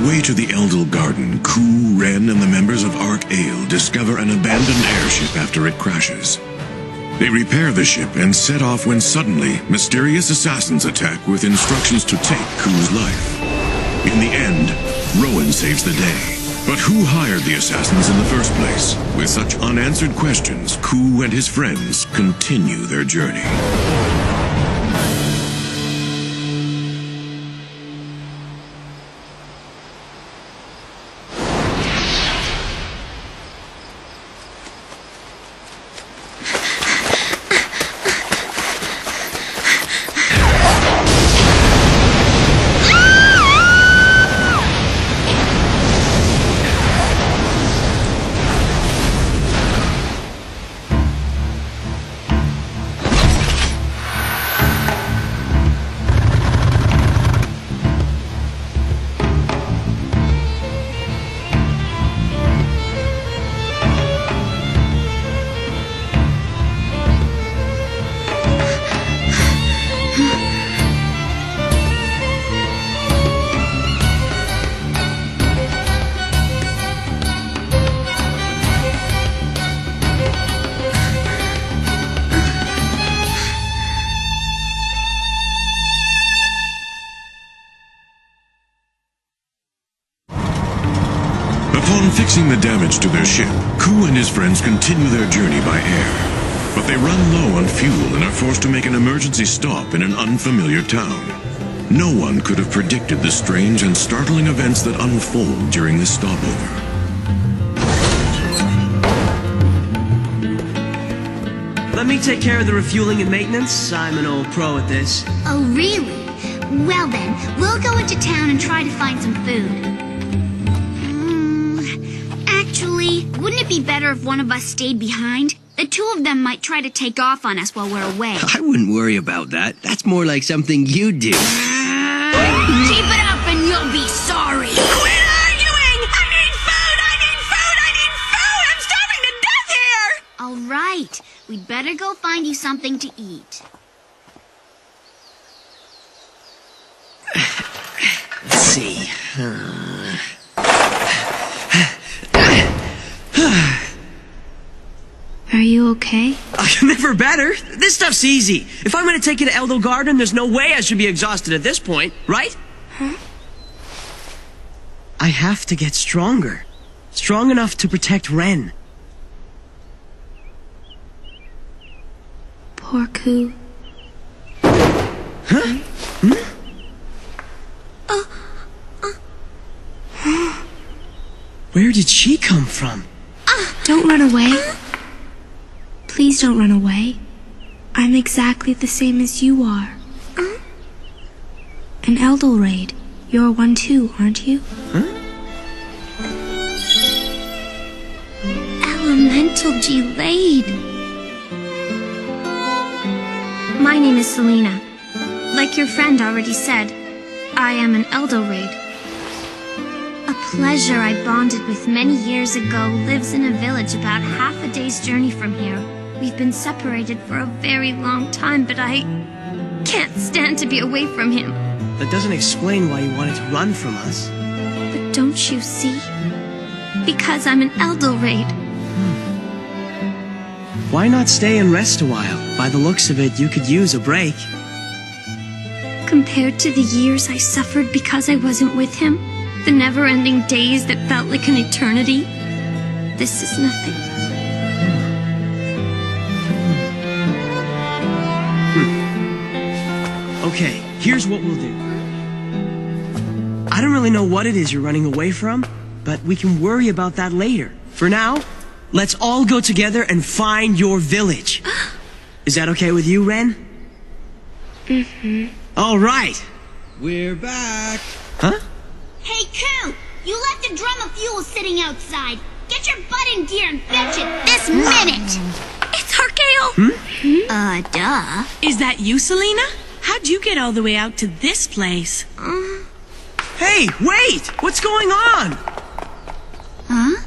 the way to the Eldel Garden, Ku, Ren, and the members of Ark Ale discover an abandoned airship after it crashes. They repair the ship and set off when suddenly, mysterious assassins attack with instructions to take Ku's life. In the end, Rowan saves the day. But who hired the assassins in the first place? With such unanswered questions, Ku and his friends continue their journey. Upon fixing the damage to their ship, Ku and his friends continue their journey by air. But they run low on fuel and are forced to make an emergency stop in an unfamiliar town. No one could have predicted the strange and startling events that unfold during this stopover. Let me take care of the refueling and maintenance. I'm an old pro at this. Oh, really? Well then, we'll go into town and try to find some food. Actually, wouldn't it be better if one of us stayed behind? The two of them might try to take off on us while we're away. I wouldn't worry about that. That's more like something you do. Keep it up and you'll be sorry. Quit arguing! I need food! I need food! I need food! I'm starving to death here! All right, we'd better go find you something to eat. Let's see. Are you okay? Never better. This stuff's easy. If I'm going to take you to Eldel Garden, there's no way I should be exhausted at this point, right? Huh? I have to get stronger. Strong enough to protect Ren. Poor Ku. Huh? Where did she come from? Don't run away. Please don't run away. I'm exactly the same as you are. An Eldel Raid. You're one too, aren't you? Huh? Elemental Gelade. My name is Selena. Like your friend already said, I am an Eldel Raid. A pleasure I bonded with many years ago lives in a village about half a day's journey from here. We've been separated for a very long time, but I can't stand to be away from him. That doesn't explain why you wanted to run from us. But don't you see? Because I'm an Eldel Raid. Why not stay and rest a while? By the looks of it, you could use a break. Compared to the years I suffered because I wasn't with him, the never-ending days that felt like an eternity, this is nothing. Okay, here's what we'll do. I don't really know what it is you're running away from, but we can worry about that later. For now, let's all go together and find your village. Is that okay with you, Ren? Mm-hmm. All right. We're back. Huh? Hey, Ku! You left a drum of fuel sitting outside. Get your butt in gear and fetch it this minute! It's Arcale! Duh. Is that you, Selena? How'd you get all the way out to this place? Hey, wait! What's going on? Huh?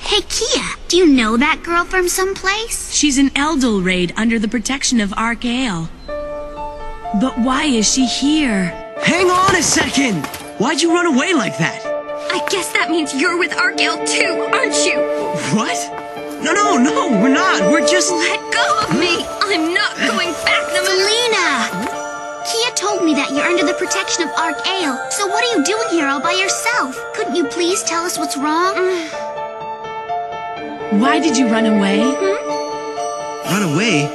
Hey, Kia, do you know that girl from someplace? She's an Eldel Raid under the protection of Ark Ale. But why is she here? Hang on a second! Why'd you run away like that? I guess that means you're with Argyle too, aren't you? What? No, we're not. We're just... Let go of me! I'm not going back no matter... Selena! Kia told me that you're under the protection of Argyle. So what are you doing here all by yourself? Couldn't you please tell us what's wrong? Why did you run away? Run away?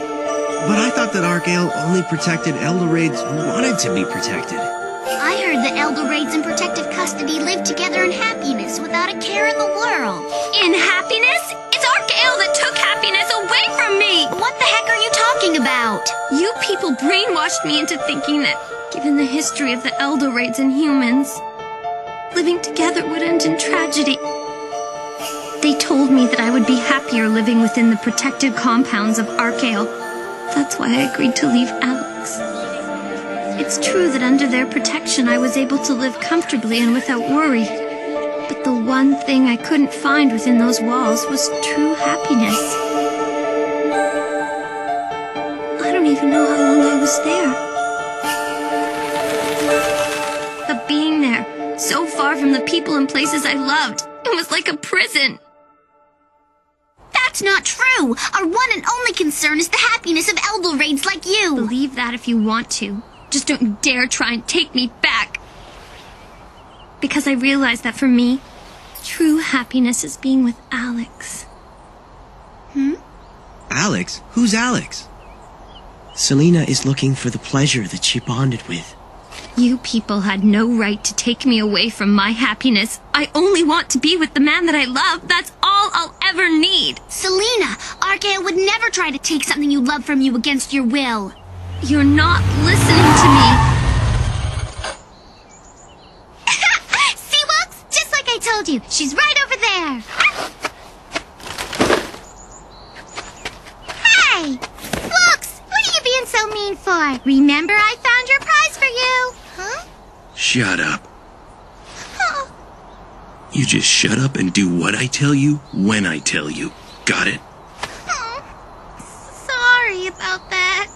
But I thought that Argyle only protected Elder Raids who wanted to be protected. I heard that Elder Raids in protective custody live together in happiness without a care in the world. In happiness? It's Argyle that took happiness away from me! What the heck are you talking about? You people brainwashed me into thinking that, given the history of the Elder Raids and humans, living together would end in tragedy. They told me that I would be happier living within the protected compounds of Argyle. That's why I agreed to leave Alex. It's true that under their protection I was able to live comfortably and without worry. But the one thing I couldn't find within those walls was true happiness. I don't even know how long I was there. But being there, so far from the people and places I loved, it was like a prison. That's not true! Our one and only concern is the happiness of Elder Raids like you! Believe that if you want to. Just don't you dare try and take me back. Because I realize that for me, true happiness is being with Alex. Alex? Who's Alex? Selena is looking for the pleasure that she bonded with. You people had no right to take me away from my happiness. I only want to be with the man that I love. That's all I'll ever need. Selena, Argyle would never try to take something you love from you against your will. You're not listening to me. See, Wux? Just like I told you. She's right over there. Hey! Wux, what are you being so mean for? Remember I found your prize for you. Huh? Shut up. You just shut up and do what I tell you when I tell you. Got it? Sorry about that.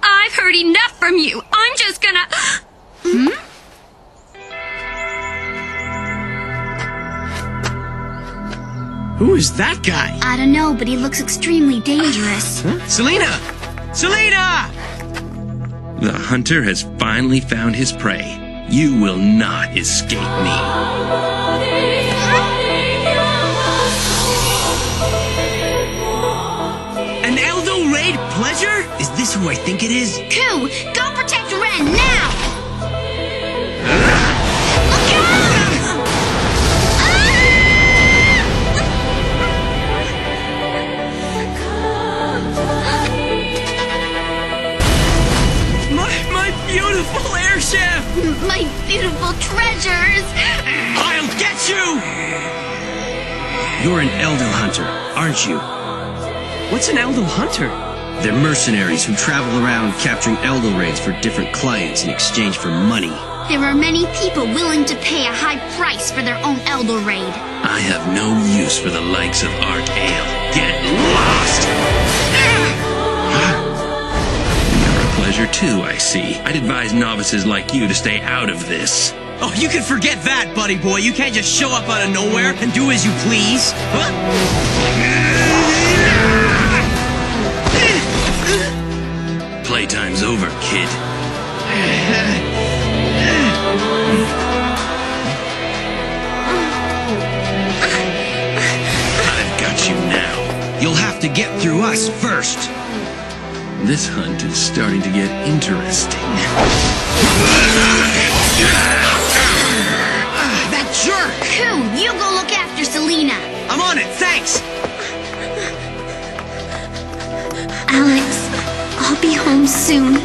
I've heard enough from you. I'm just gonna... Who is that guy? I don't know, but he looks extremely dangerous. Selena! Selena! The hunter has finally found his prey. You will not escape me. An Eldo Raid pleasure? Is this who I think it is? Ku, go protect Ren now! Look out! My beautiful airship! My beautiful treasures! I'll get you! You're an Elder Hunter, aren't you? What's an Eldo Hunter? They're mercenaries who travel around capturing Elder Raids for different clients in exchange for money. There are many people willing to pay a high price for their own Elder Raid. I have no use for the likes of Argyle. Get lost! You're a pleasure too, I see. I'd advise novices like you to stay out of this. Oh, you can forget that, buddy boy. You can't just show up out of nowhere and do as you please. Huh? Playtime's over, kid. I've got you now. You'll have to get through us first. This hunt is starting to get interesting. That jerk! Ku, you go look after Selena. I'm on it, thanks! Alex, I'll be home soon.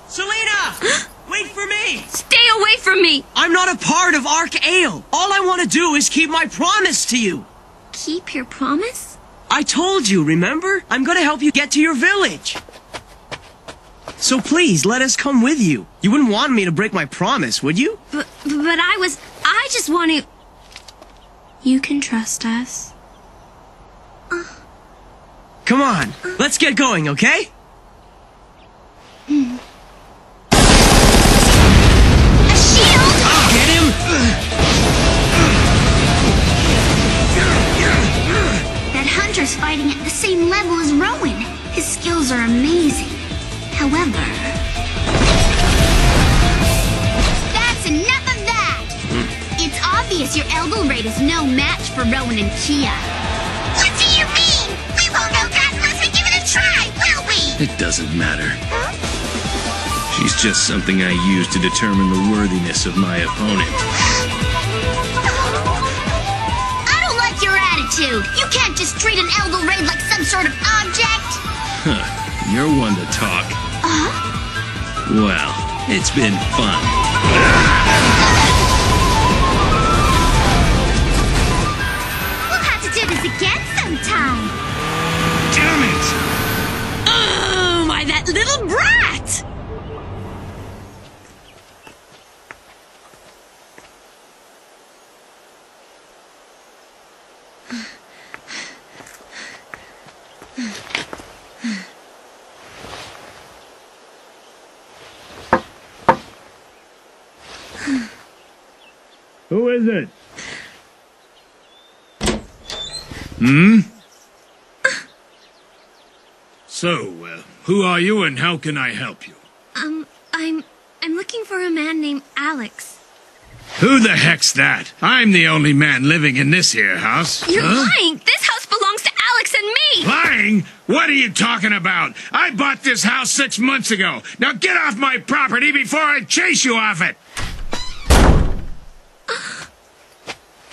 Selena! Wait for me! Stay away from me! I'm not a part of Argyle. All I want to do is keep my promise to you. Keep your promise? I told you, remember? I'm gonna help you get to your village. So please, let us come with you. You wouldn't want me to break my promise, would you? But I just want to... You can trust us. Come on, let's get going, okay? A shield? I'll get him! That hunter's fighting at the same level as Rowan. His skills are amazing. However... That's enough of that! It's obvious your Eldorade is no match for Rowan and Kia. What do you mean? We won't know that unless we give it a try, will we? It doesn't matter. She's just something I use to determine the worthiness of my opponent. I don't like your attitude. You can't just treat an Eldorade like some sort of object. Huh. You're one to talk. Well, it's been fun. We'll have to do this again sometime. Damn it! Oh, my, that little brat! Who is it? So, who are you and how can I help you? I'm looking for a man named Alex. Who the heck's that? I'm the only man living in this here house. You're lying! This house belongs to Alex and me! Lying? What are you talking about? I bought this house 6 months ago. Now get off my property before I chase you off it!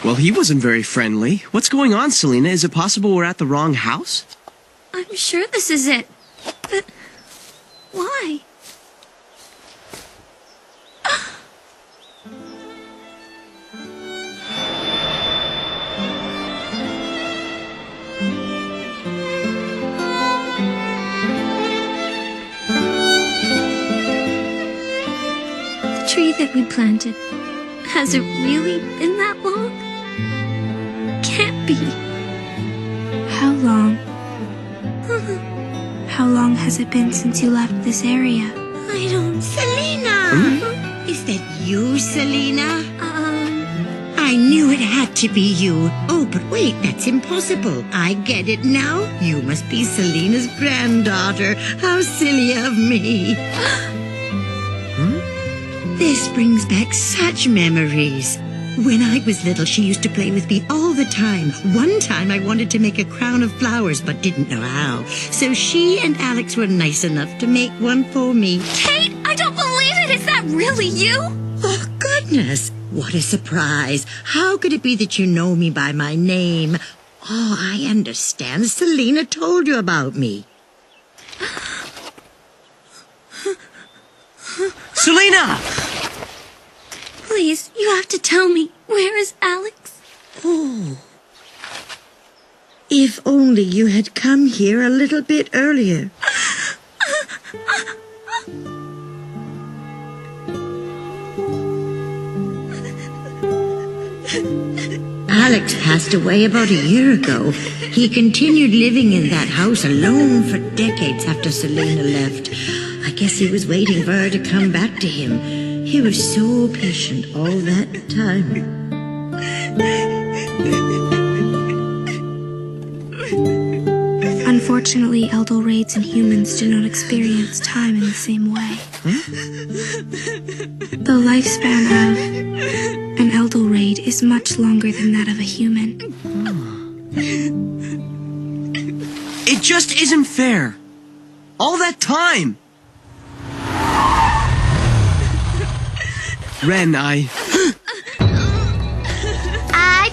Well, he wasn't very friendly. What's going on, Selena? Is it possible we're at the wrong house? I'm sure this is it. But why? The tree that we planted, has it really been that long? Can't be. How long? How long has it been since you left this area? I don't... Selena! Is that you, Selena? I knew it had to be you. Oh, but wait, that's impossible. I get it now. You must be Selena's granddaughter. How silly of me. This brings back such memories. When I was little, she used to play with me all the time. One time I wanted to make a crown of flowers, but didn't know how. So she and Alex were nice enough to make one for me. Kate, I don't believe it! Is that really you? Oh, goodness. What a surprise. How could it be that you know me by my name? Oh, I understand. Selena told you about me. Selena! Please, you have to tell me. Where is Alex? Oh. If only you had come here a little bit earlier. Alex passed away about a year ago. He continued living in that house alone for decades after Selena left. I guess he was waiting for her to come back to him. He was so patient all that time. Unfortunately, Eldorades and humans do not experience time in the same way. The lifespan of an Eldorade is much longer than that of a human. It just isn't fair. All that time. Ren, I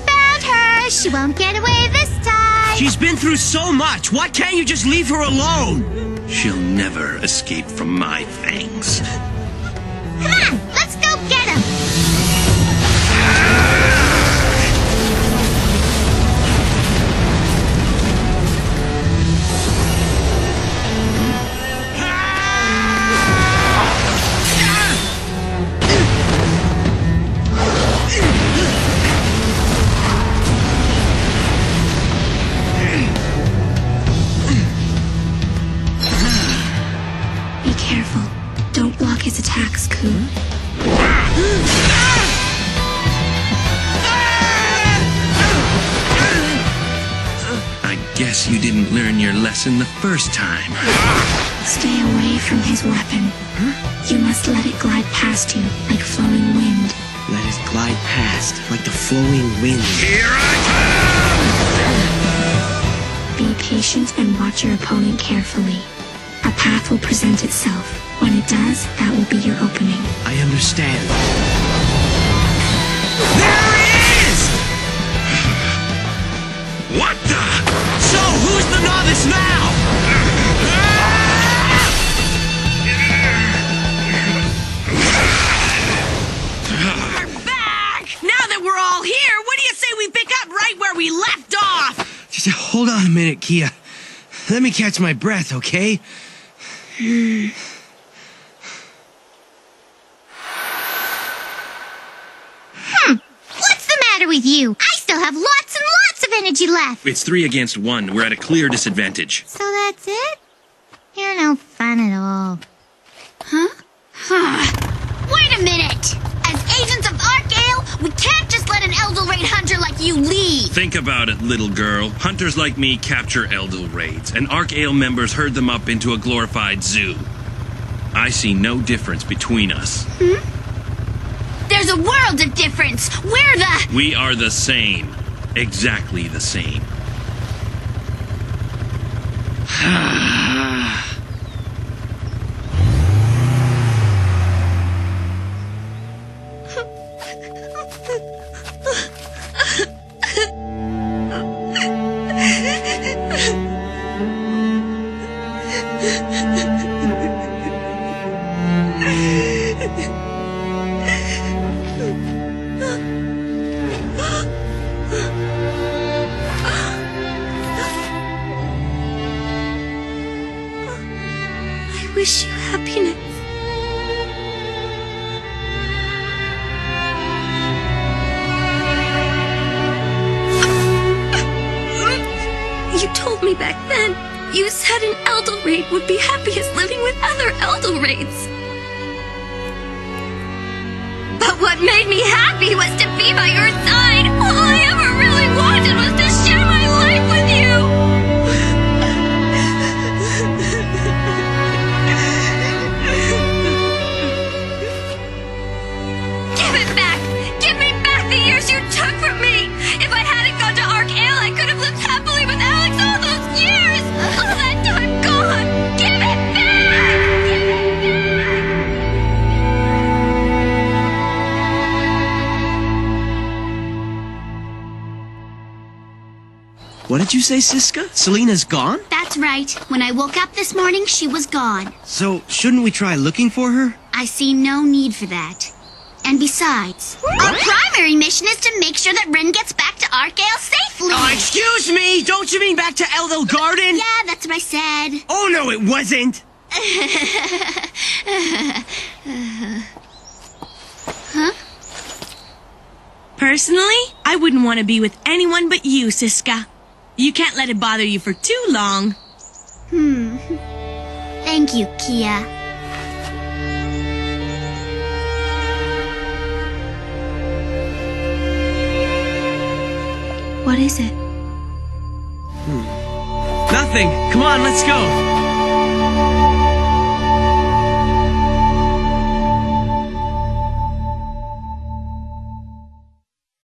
found her. She won't get away this time. She's been through so much. Why can't you just leave her alone? She'll never escape from my fangs. Come on, let's go get him. Guess you didn't learn your lesson the first time. Stay away from his weapon. You must let it glide past you like flowing wind. Let it glide past like the flowing wind. Here I Be patient and watch your opponent carefully. A path will present itself. When it does, that will be your opening. I understand. There it is! What the? So, who's the novice now? We're back! Now that we're all here, what do you say we pick up right where we left off? Just hold on a minute, Kia. Let me catch my breath, okay? What's the matter with you? I still have lots and lots of energy left. It's 3 against 1. We're at a clear disadvantage. So that's it? You're no fun at all. Wait a minute! As agents of Archale, we can't just let an Eldorade hunter like you leave! Think about it, little girl. Hunters like me capture Eldorades, and Archale members herd them up into a glorified zoo. I see no difference between us. There's a world of difference! We're the... We are the same. Exactly the same. I wish you happiness. You told me back then. You said an Eldorade would be happiest living with other Eldorades. But what made me happy was to be by your side. All I ever really wanted was to share my life with you. Give it back! Give me back the years you took from me! If I hadn't gone to Archale, I could have lived happily with Alex all those years! All that time gone! Give it back! Give it back! What did you say, Siska? Selena's gone? That's right. When I woke up this morning, she was gone. So, shouldn't we try looking for her? I see no need for that. And besides, our primary mission is to make sure that Rin gets back to Archale safely. Oh, excuse me! Don't you mean back to Eldel Garden? Yeah, that's what I said. Oh, no, it wasn't! Huh? Personally, I wouldn't want to be with anyone but you, Siska. You can't let it bother you for too long. Thank you, Kia. What is it? Nothing. Come on, let's go.